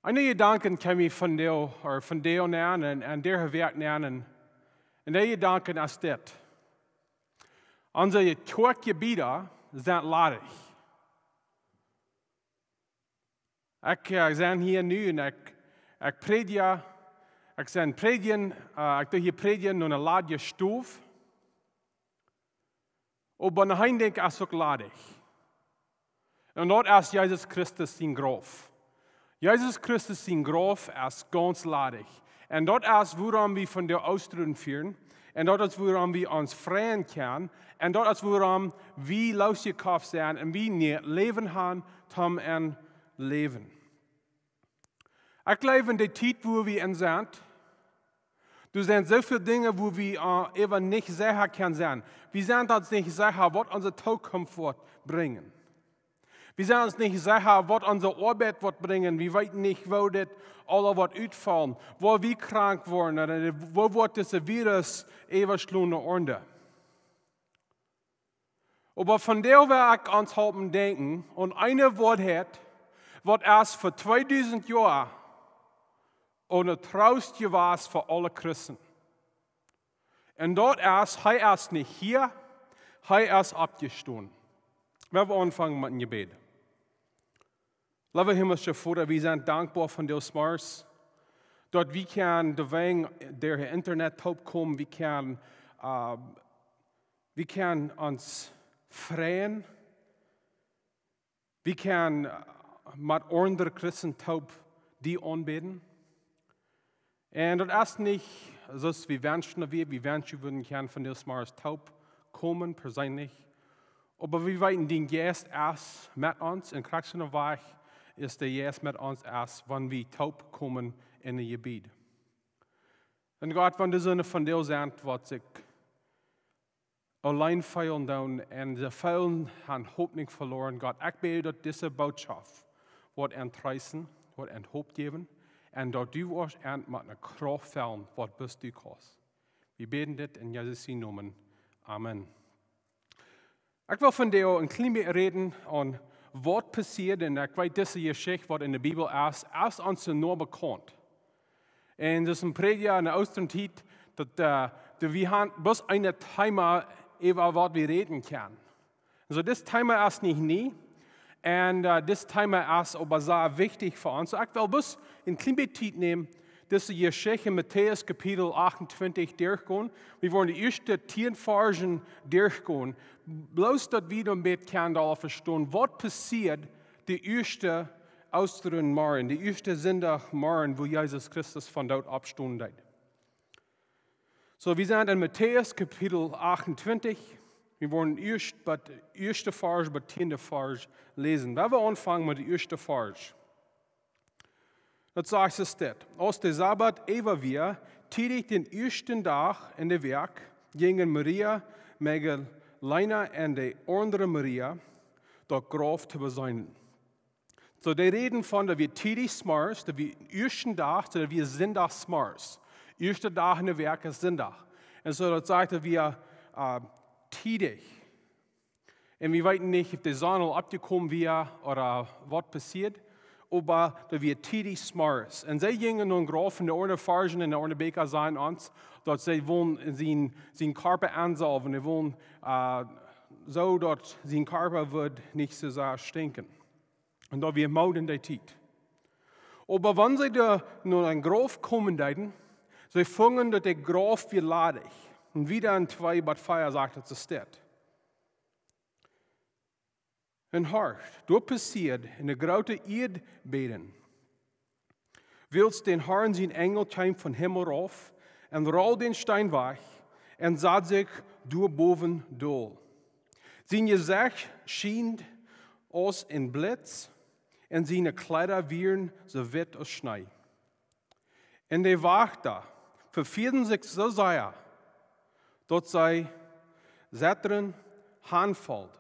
Einige Gedanken kom ich von Deo nähen en der werk nähen. En die Gedanken is dit. Onze kerkgebieden zijn ladig. Ik ben hier nu en ik predik. Ik ben predigen, ik doe hier predigen op een laadje stof. Maar naar hen denk ik is ook ladig. En dat is Jezus Christus zijn graf. Jezus Christus zijn graf is ganz ladig. En dat is waarom we van de Oosteren vieren. En dat is waarom we ons vrijen kunnen. En dat is waarom we losgekauft zijn en we niet leven gaan, tom en leven. Ik geloof in de tijd waar we in zijn. Er zijn zoveel dingen waar we even niet zeggen kunnen zijn. We zijn ons niet zeggen wat onze toekomst wordt brengen. We zijn ons niet zeggen wat onze arbeid wordt brengen. We weten niet waar dit alles wordt uitvallen. Waar we krank worden. En waar wordt deze virus even sloende orde. Maar van der wil ik ons helpen denken. En een woord het. Wat erst voor 2000 jaar een troost was voor alle christen. En dat is, hij is niet hier. Hij is opgestaan. We willen aanvangen met een gebed. Lieve Hemelse Vader, we zijn dankbaar van de smars. Dat we kan de weg door het internet opkomen. We kan ons vrijen. We kan met andere christen die aanbidden. En dat is niet zoals we wensen. We wensen we würden gaan van de smars taub komen, persoonlijk. Maar we weten, die Geest is met ons en krijgen weg is de Geest met ons is, wanneer we taub komen in het gebied. En God, van de zin van deel zijn, wat ik alleen feilen doen en de feilen aan hoop niet verloren. God, ik bid dat deze boodschap wordt entreissen, wordt een hoop geven en dat u ons eind met een kracht vallen, wat best u kost. We bidden dit in Jezus' naam. Amen. Ik wil van jou een klein beetje reden aan wat passiert. En ik weet deze geschichte wat in de Bijbel is ons nog bekend. En dat is een predia in de Oostern-tijd dat we hebben best een thema over wat we reden kunnen. Dus dit thema is niet nieuw. En dit thema is ook zeer wichtig voor ons. Ik wil best een klein beetje tijd nemen. Deze geschichte in Matthäus kapitel 28 doorgaan. We worden de eerste 10 versen doorgaan. Bloos dat we dan beetje kunnen verstaan wat passiert de eerste Oosteren morgen, de eerste zondagmorgen, wo Jezus Christus van dood opstond deed. So, we zijn in Matthäus kapitel 28. We worden eerst bij de eerste vers, bij de 10e vers lezen. We willen aanvangen met de eerste vers. Dat zegt ze dit. Als de Sabbat even weer, tijdens den eerste dag in de week, gingen Maria, Magdalena en de andere Maria dat graf te bezoeken. So, die reden van dat we tijdens smars, dat we eerste dag, dat we zondag smars. Eerste dag in de week is zondag. En zo dat zegt dat we tijdens. En we weten niet of de zon al opgekomen weer, of wat passiert. Maar dat we tijdens smars. En zij gingen nun graf in de orde versen en de orde beker zijn ons, dat zij willen zijn karpen aanzalven. En willen zo dat zijn karpen wordt niet zo zeer stinken. En dat we mouden die tijd. Maar wanneer ze nun een graf komen deden, zij vangen dat de graf weer ladig. En wieder in 2 bad 4 sagt het staat. En hart, dat passiert in de grote aardbeben. Wils den Herrn zijn engel kwam van hemel af en rol den Stein weg en zat zich door boven dol. Zijn gezicht schien als een blitz en zijn kleider wieren zo wit als snee. En de wachter vervierden zich zo zeer dat zij zetteren aanvalt,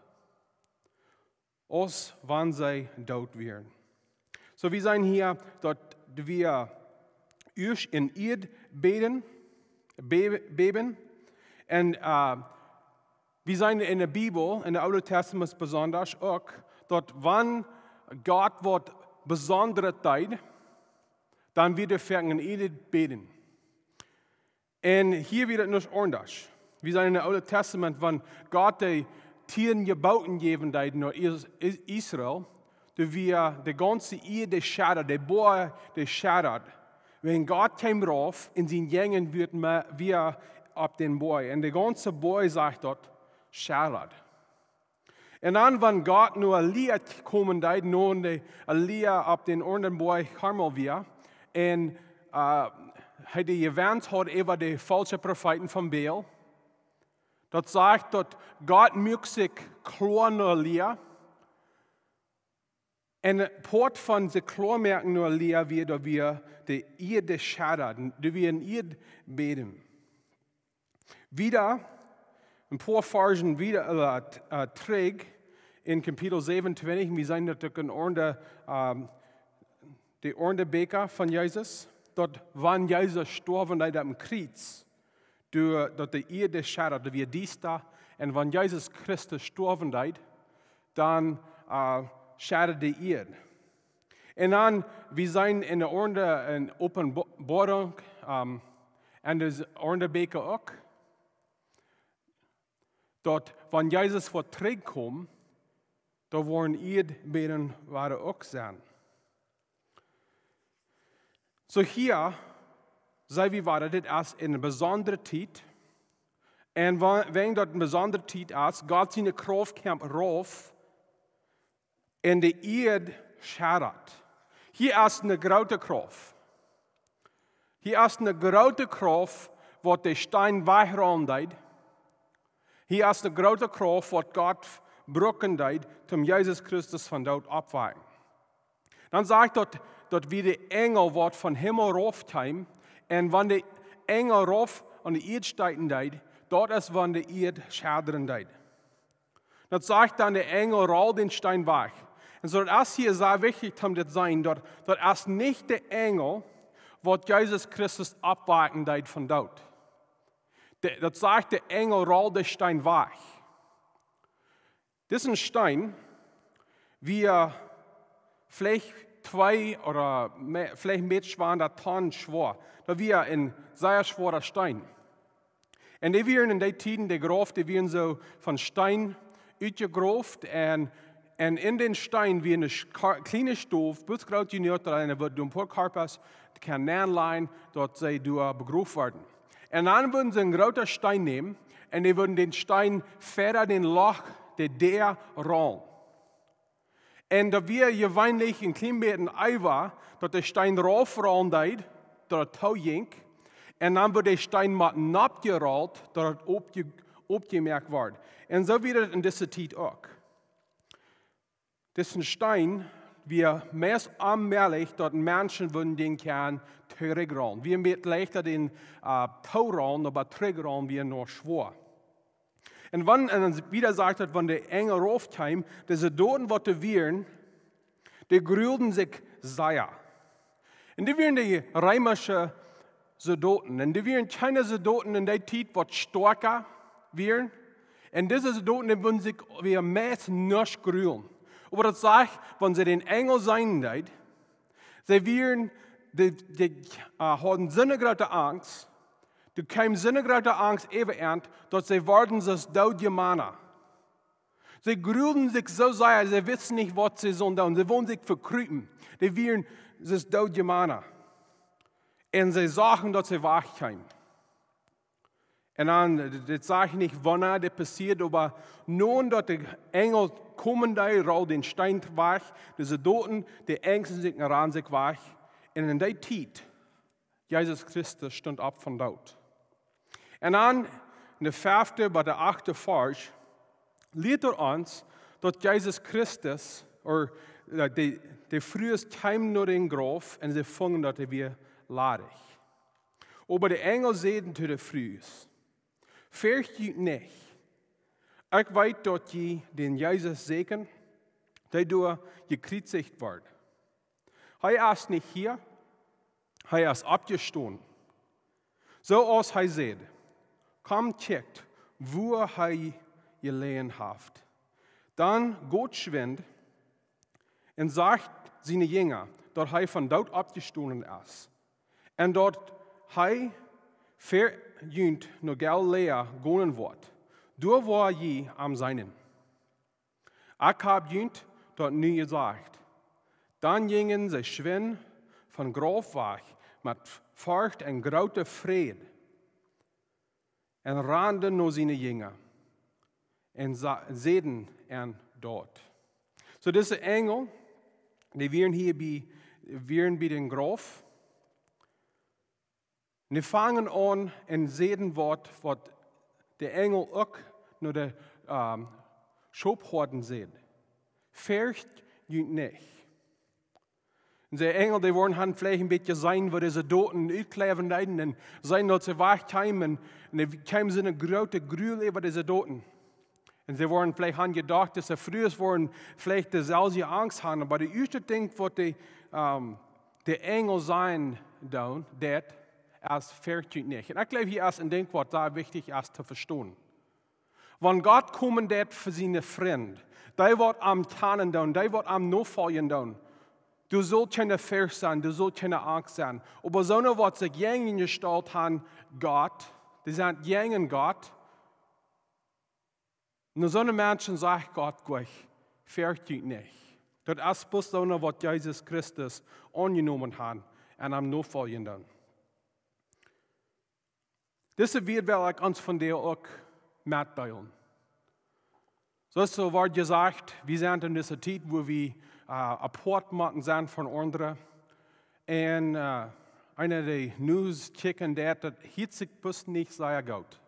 als wanneer zij dood werden. So, we zijn hier dat we eerst in Erdbeben beben. En we zijn in de Bijbel, in de Oude Testament besonders ook, dat wanneer God wat bijzondere tijd, dann wird er fangen beten. Und hier wird es nicht anders. Wir sind in dem Alten Testament, wenn Gott die Tieren gebauten geben hat nach Israel, da wir die ganze Erde schadet, die Boer, die schadet. Wenn Gott kam rauf, in seinen Gängen wird wir ab den Boy. Und der ganze Boy sagt dort, schadet. Und dann, wenn Gott nur ein Lied kommen hat, nur ein Lied ab den anderen Boy kam wir, und hat die erwähnt hat über die falschen Propheten von Baal. Dat sagt, dass Gott mögt sich klar nur leer. Und Port von sich klar merken nur leer wird, dass wir die Erde schaden, dass wir in Erde beten. Wieder, ein paar Versen wieder trägt in Kapitel 27, wir sind natürlich die Orndebeker von Jesus, dort wann Jesus gestorben ist am Kreuz, dat die Erde schadet, dass wir dies da, und wenn Jesus Christus gestorben ist, dann schadet die Erde. Und dann, wir sind in der Offenbarung, und das Orndebeker auch, dort, wenn Jesus vor Träg kommt, da wollen Erdbeben auch sein. So hier, sei wie war das in einer besonderen Zeit. Und wenn dort eine besondere Zeit ist, Gott seine Kraft kommt rauf, und die Erde schadet. Hier ist eine große Kraft. Hier ist eine große Kraft, wo der Stein wegräumt. Hier ist eine große Kraft, wo Gott brücken hat, um Jesus Christus von dort abweichen. Dann sagt dort wie die Engel wird von Himmel raufkommen, und wenn die Engel rauf an die Erde steigen, dort ist, wenn die Erde schadern. Das sagt dann der Engel, roll den Stein weg. Und so das hier sehr wichtig, um das zu sein, dort ist nicht der Engel, wo Jesus Christus abweichen von dort. Das sagt der Engel, roll den Stein weg. Das ist ein Stein, wie vielleicht 2 oder vielleicht mehr schwander Tonnen schwer. Da wir ein sehr schwerer Stein. Und die werden in den Tiden der Graf, die werden so von Stein ausgegraft und in den Stein wie eine kleine Stufe, bis groß genug, da wird ein paar Karpas, die kann nähen, dort sei du begraft werden. Und dann würden sie einen großen Stein nehmen und die würden den Stein feder den Loch der rollen. Und da wir gewöhnlich ein klein bisschen Eiver, dass der Stein raufrollen hat, dass er tau jink, und dann wird der Stein mal abgerollt, dass er abgemerkt wird. Und so wird es in dieser Zeit auch. Das ist ein Stein, wir meist allmählich, dass Menschen würden den Kern zurückrollen. Wir mit leichter den Tau rollen, aber zurückrollen wir nur schwer. Und wenn er wieder sagt, wenn der Engel raufkam, diese Toten, die wären, die grühlten sich sehr. Und die wären die römischen Soldaten. Und die wären keine Soldaten in der Zeit, die stärker wären. Und diese Soldaten, die würden sich wie meist nicht grühlen. Aber das sagt, wenn sie den Engel sein, sie wären, die hatten so eine große Angst, du kam so eine große Angst eben, dass sie worden das Daudjemana. Sie grühlten sich so sehr, sie wissen nicht, was sie sollen tun. Sie wollen sich verkrüpen. Die wären das Daudjemana. Und sie sagen, dass sie wachkamen. Und dann, das sage ich nicht, wann das passiert, aber nun, dass die Engel kommen, da rollt den Stein weg, diese Toten, die ängsten sich ran sich weg. Und in der Zeit, Jesus Christus stand ab von dort. Und dann, in der 5. bei der 8. Vers, lehrt uns, dass Jesus Christus, oder die frühest kam nur in den Grab, und sie fangen, dass wir ladig. Aber die Engel sehen zu der Frühs, fürchtet nicht. Ich weiß, dass je den Jesus segnen, der durch gekreuzigt wird. Er ist nicht hier, er ist abgestoßen. So als er sagt, komm, checkt, wo er gelegen hat. Dann Gott schwindet und sagt seine Jünger, dass er von dort abgestoßen ist. En dat hij verjunt naar Galilea gaan wordt, door waar je am zijnen. Ik heb junt dat nu gezegd. Dan gingen ze schwin van Graf weg met furcht en grote vrede. En randen naar zijn jingen. En zeiden en dood. So deze engel, die waren hier bij den Graf. Die vangen aan en zeiden wat de engel ook naar de schoophorden zegt. Fürcht je niet. En de engel, die worden han vielleicht een beetje zijn waar ze doden uitkleven leiden en zijn dat ze wegkomen en die komen ze een grote gruwel over deze doden. En ze worden vielleicht han gedacht, dass sie früher worden vielleicht dieselbe Angst haben, aber die erste Ding, was die Engel sein tun, das ist fürchtet nicht. Und ich glaube, hier ist ein Ding, was da wichtig ist zu verstehen. Wenn Gott kommen wird für seine Freunde, die wird am Tanen tun, die wird am Nachfolgen tun. Du sollst keine Furcht sein, du sollst keine Angst sein. Aber so eine, was sich jenen gestellt haben, Gott, die sind jenen Gott. Und so eine Menschen sagt Gott gleich, fürchtet nicht. Das ist bloß so eine, was Jesus Christus angenommen hat und am Nachfolgen dann. Das wird ich uns von dir auch mitteilen. So wird gesagt, wir sind in dieser Zeit, wo wir apart machen sind von anderen. Und einer der News checken, der das hitzig bis nicht sehr gut.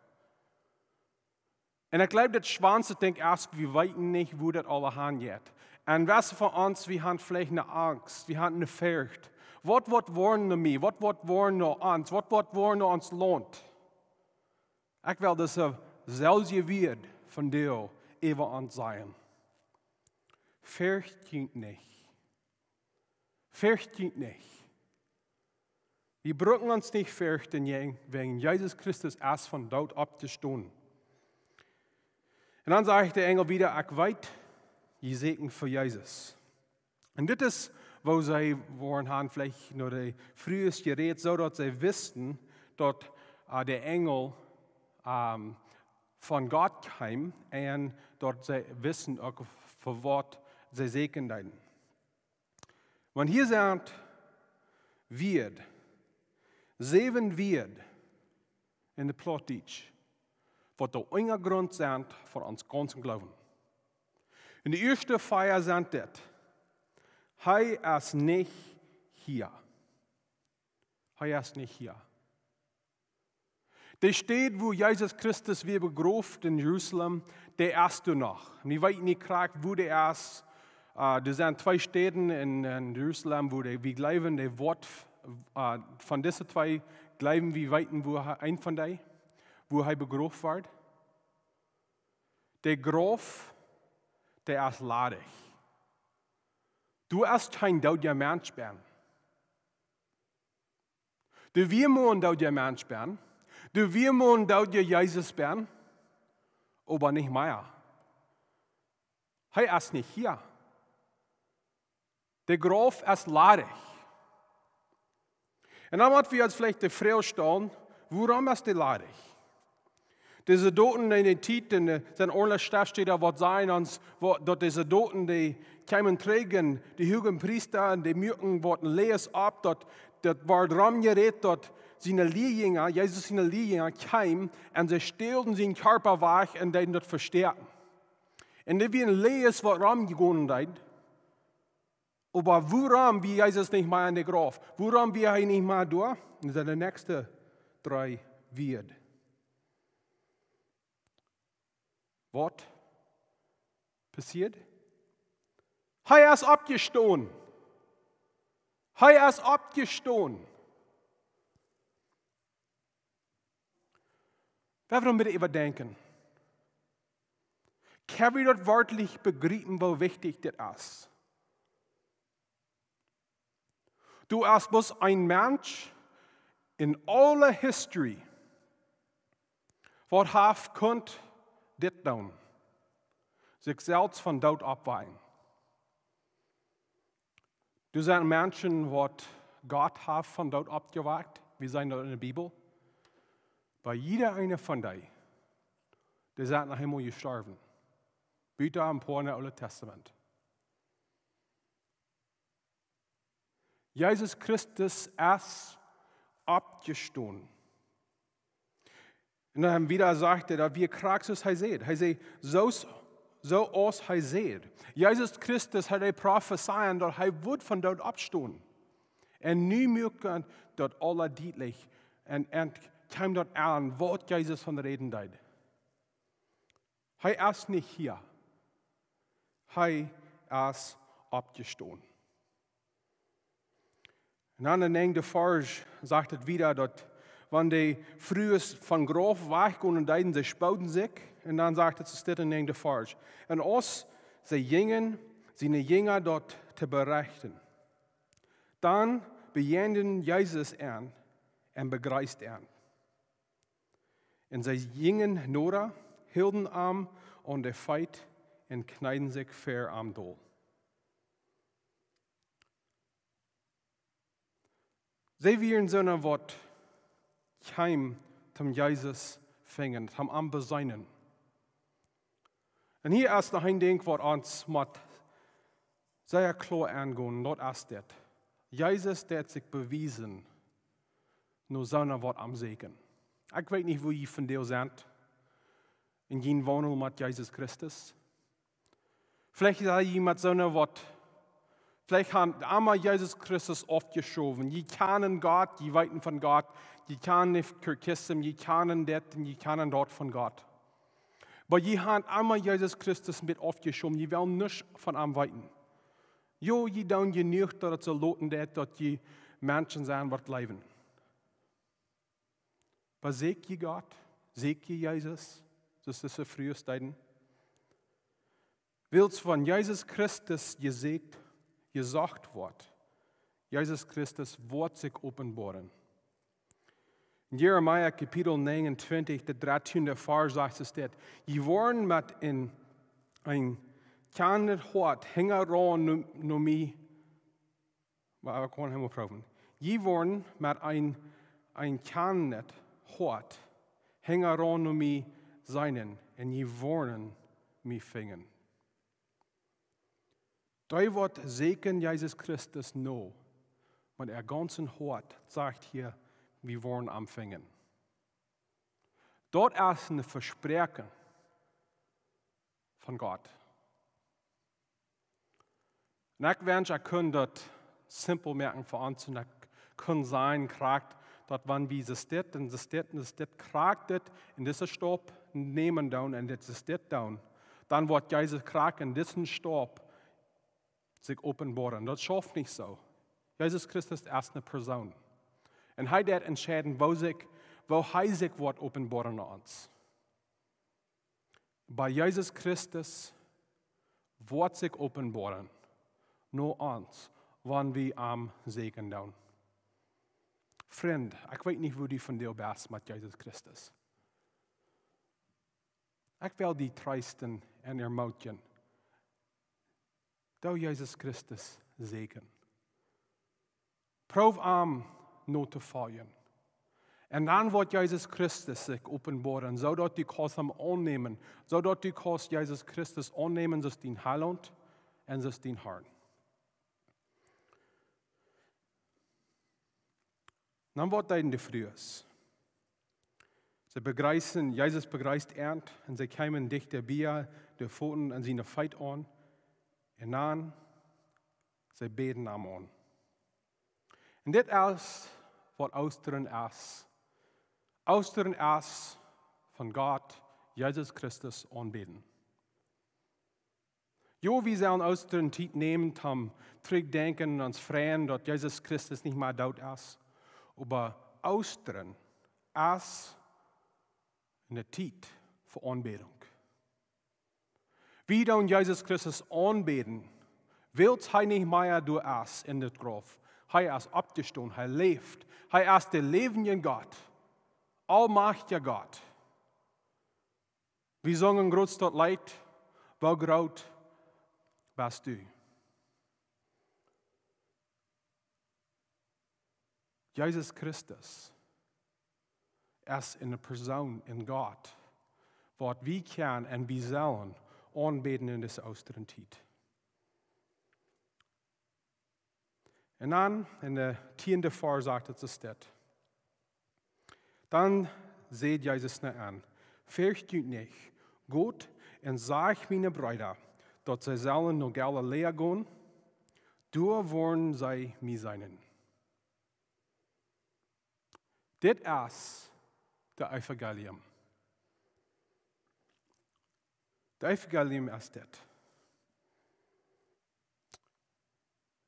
Und ich glaube, das Schwanze denkt erst, wir wissen nicht, wo das alle hingeht. Und was von uns, wir haben vielleicht eine Angst, wir haben eine Furcht. Was wird wollen noch mir? Was wird wollen noch uns? Was wird wollen noch uns lohnt? Ich will, dass selbe wird von dir über uns sein. Fürchtet nicht. Fürchtet nicht. Wir brauchen uns nicht fürchten, wegen Jesus Christus erst von dort abzustehen. Und dann sage ich der Engel wieder, ich weiß, je Segen für Jesus. Und das ist, wo sie haben vielleicht nur die früheste Gerät, so dass sie wissen, dass der Engel von Gott kam und dort sie wissen, auch für was sie segnen. Wenn hier sagt, wird, 7 wird in der Plattdeutsch, was der Untergrund sind von uns ganzen Glauben. In der ersten Feier sind das, er ist nicht hier. Er ist nicht hier. Der steht, wo Jesus Christus wir begraben in Jerusalem, der ist du noch. Wir wissen nicht, wo der ist. Da sind 2 Städte in Jerusalem, wo wir glauben, der Wort von diesen 2 glauben wir weiten, wo ein von denen, wo er begraben wird. Der Graf, der ist ladig. Du hast kein deutscher Mensch werden. Du wir müssen deutscher Mensch werden. Du wir müssen deutscher Jesus werden. Aber nicht mehr. Er ist nicht hier. Der Graf ist ladig. Und dann müssen wir uns vielleicht die Frage stellen, warum ist der ladig? Diese Doten in der Zeit, in den ordentlichen Stiftstädten, was sein uns, dass diese Doten, die kommen trägen, die hohen Priester, die Mürken, was lesen ab, dass war darum geredet, dass seine Lehrjünger, Jesus seine Lehrjünger kamen und sie stellten seinen Körper weg und den dort verstärken. Und die werden lesen, was rumgegangen ist. Aber warum wie Jesus nicht mehr in der Graf? Warum wir er nicht mehr da? Das sind die nächsten 3 wird. Was passiert? Er ist abgestoßen. Er ist abgestoßen. Wir wollen bitte überdenken. Kann wir dort wörtlich begreifen, wie wichtig das ist? Du bist bloß ein Mensch in aller History, was hat könnt dit tun, sich selbst von dort abweichen. Du sind Menschen, die Gott hat von dort abgewagt. Wir sehen das in der Bibel. Bei jeder eine von denen, der sind nach Himmel gestorben. Bitte am Paar im Alten Testament. Jesus Christus ist abgestanden. Und dann wieder sagt er, dass wir Kraxus er seht. Er sagt, so aus er seht. Jesus Christus hat er prophezeien, dass er wird von dort abstehen. Und nu mögen dort alle deutlich und kam dort an, was Jesus von reden deed. Er ist nicht hier. Er ist abgestanden. Und dann in der Farge sagt es wieder, dass wenn die früher von Graf weggehen und deiden, sie spauten sich. Und dann sagt es, steht in der Farge. Und uns, sie gingen, seine Jünger dort zu berichten. Dann beenden Jesus an und begreist an. Und sie gingen Nora, hielten am und der Feit und kneiden sich fair am Dol. Sie wären so ein Wort, kein zum Jesus fingen, zum am Beseinen. Und hier ist noch ein Ding, was uns mit sehr klar angehen, dort ist das. Jesus, der hat sich bewiesen, nur so ein Wort am Segen. Ich weiß nicht, wo ihr von dir seid, in jenem Wohnung mit Jesus Christus. Vielleicht ist jemand so ein Wort, vielleicht haben einmal Jesus Christus oft geschoben. Die kennen Gott, die weiten von Gott, die kennen nicht Kirkism, die kennen das und die kennen dort von Gott. Aber die haben einmal Jesus Christus mit oft geschoben, die wollen nicht von ihm weiten. Jo, die tun genug, dass sie loten, dass die Menschen sein, was leben. Aber seht ihr Gott? Seht ihr Jesus? Das ist die frühe Zeiten. Willst von Jesus Christus gesagt wird, Jesus Christus wird sich offenbaren. In Jeremia Kapitel 29, der 13. Vers sagt es dort, die waren mit ein kleines Hort, hängeran nur mich, aber ich kann nicht probieren. Die waren mit ein kleines Hort, hängeran nur mich seinen, und die wollen mich fingen. Da wird Segen Jesus Christus no, mit er ganzen Hort sagt hier, wir wollen empfangen. Dort ist ein Versprechen von Gott. Und ich wünsche, ich kann das simpel merken für uns, und ich kann sein, dass wenn wir das kragt, in diesem Stopp nehmen down und das ist down, dann wird Jesus kragt in diesem Stopp sich offenbaren. Das schafft nicht so. Jesus Christus ist eine Person. Und er wird entscheiden, wo er sich wird offenbaren an uns. Bei Jesus Christus wird sich offenbaren, nur uns, wenn wir am Segen tun. Freund, ich weiß nicht, wo du von dir bist mit Jesus Christus. Ich will die trösten und ermutigen. Da Jesus Christus Segen. Proef am nur zu folgen. Und dann wird Jesus Christus sich offenbaren, zodat du kannst ihm annehmen, zodat du kannst Jesus Christus annehmen, als dein Heiland und als dein Herr. Dann wird er in der Früh. Jesus begreist ernt, und sie kamen dicht der Bier, der Pfoten und seine Feit an. Und dann, sie beten am an. Und das ist, was Austern ist. Austern ist von Gott, Jesus Christus anbeten. Jo, wir sollen Austern Zeit nehmen, um zurückdenken und uns freuen, dass Jesus Christus nicht mehr dort ist. Aber Austern ist eine Zeit für Anbetung. Wie dann Jesus Christus anbeten, will er nicht mehr durch uns in das Grab. Er ist abgestanden, er lebt. Er ist der lebende Gott, allmächtiger Gott. Wir sagen groß dort Leid, wo groß bist du? Jesus Christus ist in der Person in Gott, was wir können und wir sollen anbeten in dieser Austerenzeit. Und dann, in der 10. Vers sagt es das. Dann seht Jesus nicht an. Fürcht euch nicht. Gut, und sag meine Brüder, dass sie sollen nach Galiläa gehen, da wollen sie mir sein. Das ist das Evangelium. Das Evangelium ist das.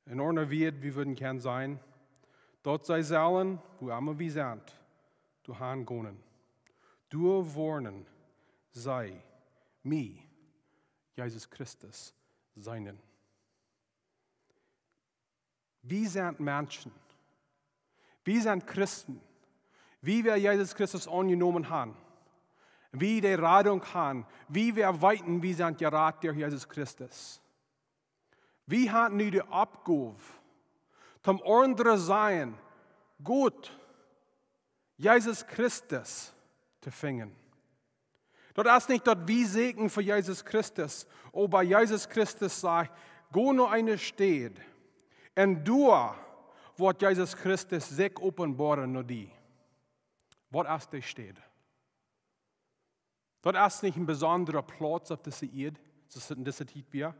In einer Welt, wir würden gern sein, dort sei sollen, wo immer wir sind, du han gehen. Du wollen sei mir, Jesus Christus, seinen. Wir sind Menschen. Wir sind Christen. Wie wir Jesus Christus angenommen haben. Wie die Radung haben. Wie wir weiten, wir sind gerat durch Jesus Christus. Wir haben nu die Abgabe, zum anderen sein, gut, Jesus Christus zu finden. Das ist nicht, dass wir segnen für Jesus Christus, aber Jesus Christus sagt, go nur eine steht, und du, wird Jesus Christus sich offenbaren nur die. Was ist der steht? Das ist nicht ein besonderer Platz auf dieser Erde, das ist in dieser Zeit wir.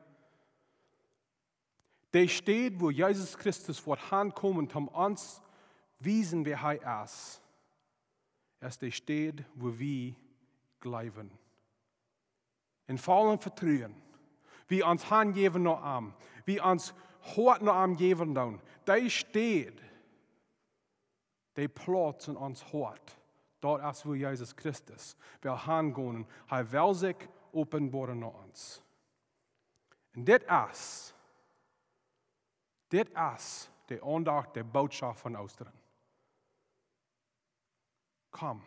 Der steht, wo Jesus Christus wird ankommen, um uns wiesen, wer er ist. Es der steht, wo wir glauben. In vollem Vertrauen. Wie uns Hand geben noch am. Wie uns Hort noch am geben dann. Der steht. Der Platz in uns Hort. Dort ist, wo Jesus Christus will hingehen. Er will sich offenbaren noch uns. Und das ist die Andacht der Botschaft von Ostern. Komm,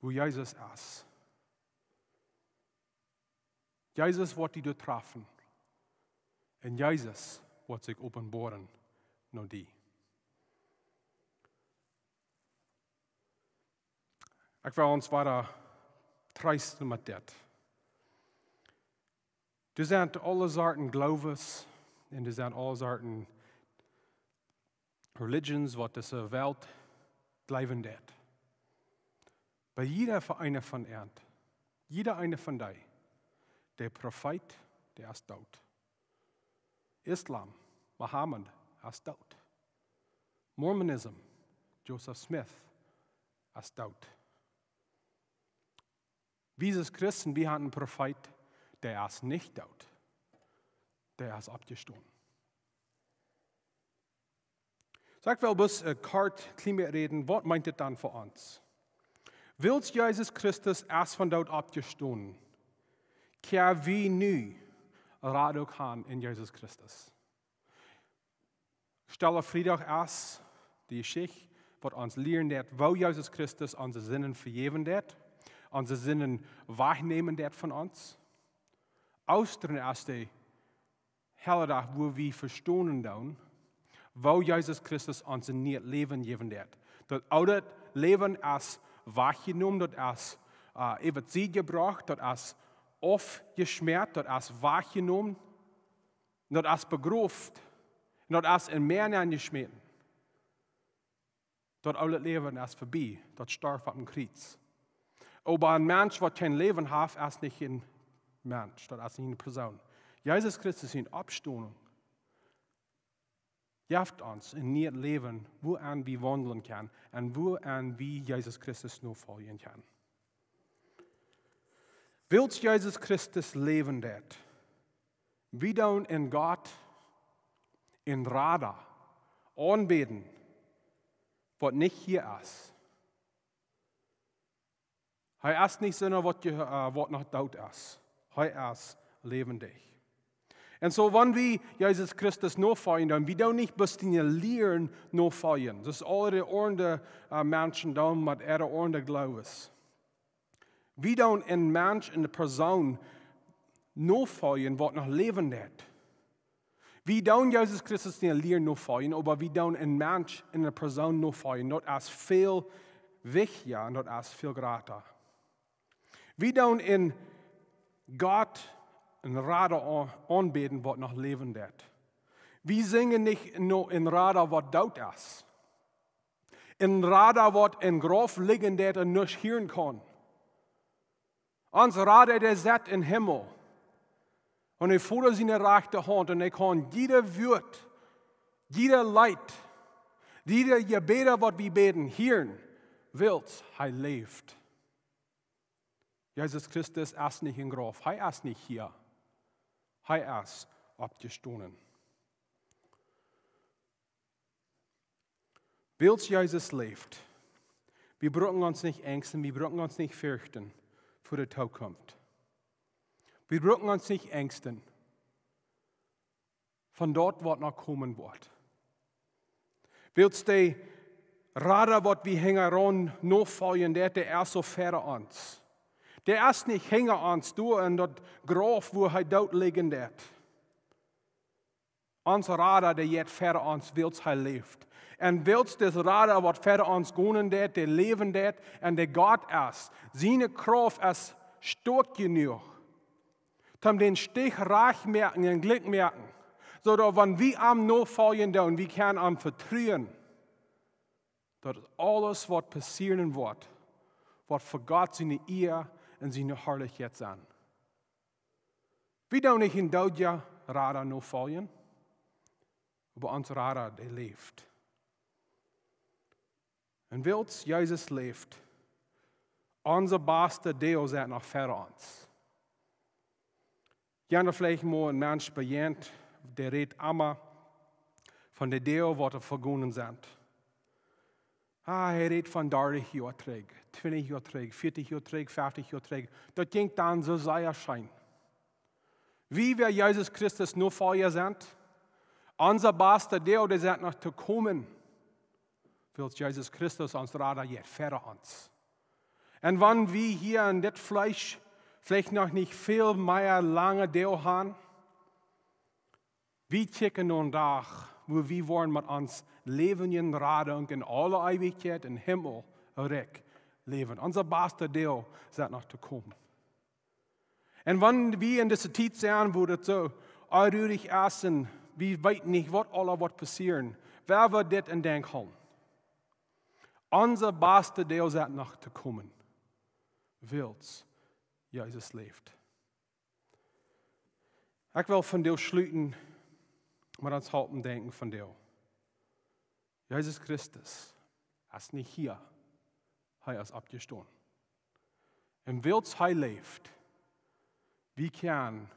wo Jesus ist. Jesus wird dich treffen. Und Jesus wird sich offenbaren, nur die. Ich will uns weiter trösten mit das. Er sind alle Sorten Glaubens und er sind alle Sorten Religions, was diese Welt glauben wird. Bei jeder eine von ihnen, jeder eine von dir, der Prophet, der ist tot. Islam, Mohammed, ist tot. Mormonism, Joseph Smith, ist tot. Wir als Christen, wir haben einen Prophet, der ist nicht tot. Der ist abgestorben. So ich will bloß kort reden, was meint das dann für uns? Willst Jesus Christus erst von dort abgestorben, kehr wie nu Radung haben in Jesus Christus. Stelle Friedrich erst die Geschichte, was uns lernen wird, wo Jesus Christus unsere Sinnen vergeben wird, unsere Sinnen wahrnehmen wird von uns. Ostern ist der helle Tag, wo wir verstehen dann, wo Jesus Christus unser neues Leben geben wird. Das alte Leben ist wahrgenommen, das ist über sie gebracht, das ist aufgeschmiert, das ist wahrgenommen, das ist begraben, das ist in Meer geschmissen. Das alte Leben ist vorbei, das starb auf dem Kreuz. Aber ein Mensch, der kein Leben hat, ist nicht ein Mensch, das ist nicht eine Person. Jesus Christus in Abstundung hilft uns in neues Leben, wo wir wandeln können und wo wir Jesus Christus nur folgen können. Willst Jesus Christus leben wird, wie dann in Gott, in Rada, anbeten, was nicht hier ist. Er ist nicht so, was noch dort ist. Er ist lebendig. Und so, wenn wir Jesus Christus nachfolgen, dann wir dann nicht bis in ihr Lehren nachfolgen. Das ist alle die anderen Menschen da mit ihren anderen Glaubens. Wir dann ein Mensch, eine Person nachfolgen, was noch leben wird. Vi doen Jesus Christus niet alleen nog feiern, maar vi doen een mens in een persoon nog feiern. Dat is veel wichtiger en dat is veel groter. Vi doen in God een radar aanbeten wat nog leven deed. Vi zingen niet in radar wat dood is. In radar wat in graf liggen deed en niet hören kan. Ons radar der zit in Himmel. En hij voelt zijn rechterhand en hij kan jeder woord, jeder leid, jeder gebeden wat we beten, hören, wilt hij leeft. Jesus Christus ist nicht in Graf, hij ist nicht hier. Hij ist abgestoßen. Wilt Jesus leeft. Wir brauchen uns nicht ängsten, wir brauchen uns nicht fürchten für die Zukunft. Wir brauchen uns nicht ängsten von dort, was noch kommen wird. Willst du Radar, was wir hängen ran, noch feuern, der ist so fern uns. Der ist nicht hängen uns, du in das Grab, wo er dort liegen wird. Unser Radar, der jetzt fern uns, willst er lebt. Und willst das Radar, was fern uns gehen wird, der leben wird, und der Gott ist, seine Kraft ist stark genug, um den Stich reich merken und Glück merken. So dass wenn wir am noch fallen und wir können am vertrauen, dass alles, was passieren wird für Gott seine Ehre und seine Herrlichkeit sein. Wir tun nicht in Deutschland Radar noch fallen, aber unser Radar, der lebt. Und weil Jesus lebt, unser beste Deel ist noch vor uns. Gerne vielleicht mal ein Mensch bejennt, der redet immer von der Deel, was vergangen sind. Er redet von 30 Jahren zurück, 20 Jahre zurück, 40 Jahre zurück, 50 Jahre zurück. Das ging dann so sehr schein. Wie wir Jesus Christus nur vorher sind, unser bester Deel, der sind noch zu kommen, will Jesus Christus uns Radar jetzt vor uns. Und wenn wir hier in das Fleisch vielleicht noch nicht viel mehr lange Deel haben, wir checken nun da, wo wir wollen mit uns leben in Radar und in alle Ewigkeit im Himmel direkt leben. Unser bester Deel ist noch zu kommen. Und wenn wir in dieser Zeit sind, wo das so unruhig ist und wir wissen nicht, was alles wird passieren, wer wird das in Denk haben? Unser bester Deel ist noch zu kommen. Wils Jesus leeft. Ik wil van deel sluiten met ons halten denken van deel. Jesus Christus is niet hier. Hij is opgestaan. En wils hij leeft, wie kan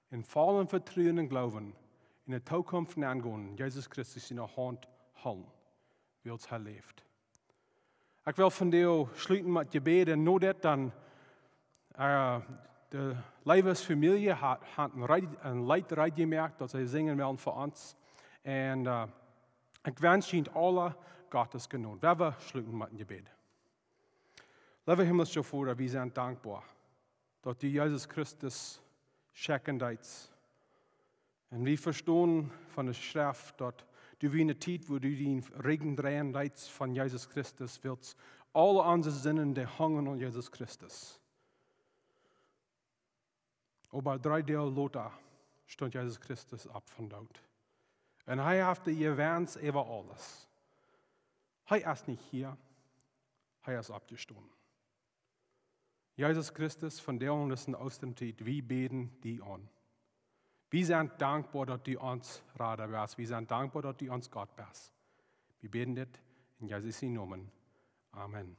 in vollen vertrouwen en geloven in de toekomst aangaan, Jesus Christus in de hand houden, wils hij leeft. Ik wil van deel sluiten met gebed en na dat dan de Leibesfamilie hat een lied gemerkt dat zij zingen willen voor ons. En ik wens Ihnen alle Gottes genoeg. We sluiten met een gebed. Lieve Himmlische Vater, wir sind dankbar, dass du Jesus Christus schenken deits. Und wir verstehen von der Schrift, dass du wie in der Zeit, wo du den Regen drehen deits von Jesus Christus willst, alle unsere Sinnen, die hängen an Jesus Christus. Aber 3 Tage later stond Jesus Christus ab von dort. Und er hat die Gewähns über alles. Er ist nicht hier, er ist abgestanden. Jesus Christus, von der uns aus dem Zeit, wir beten die an. Wir sind dankbar, dass du uns Radar bist. Wir sind dankbar, dass du uns Gott bist. Wir beten das in Jesus' Namen. Amen.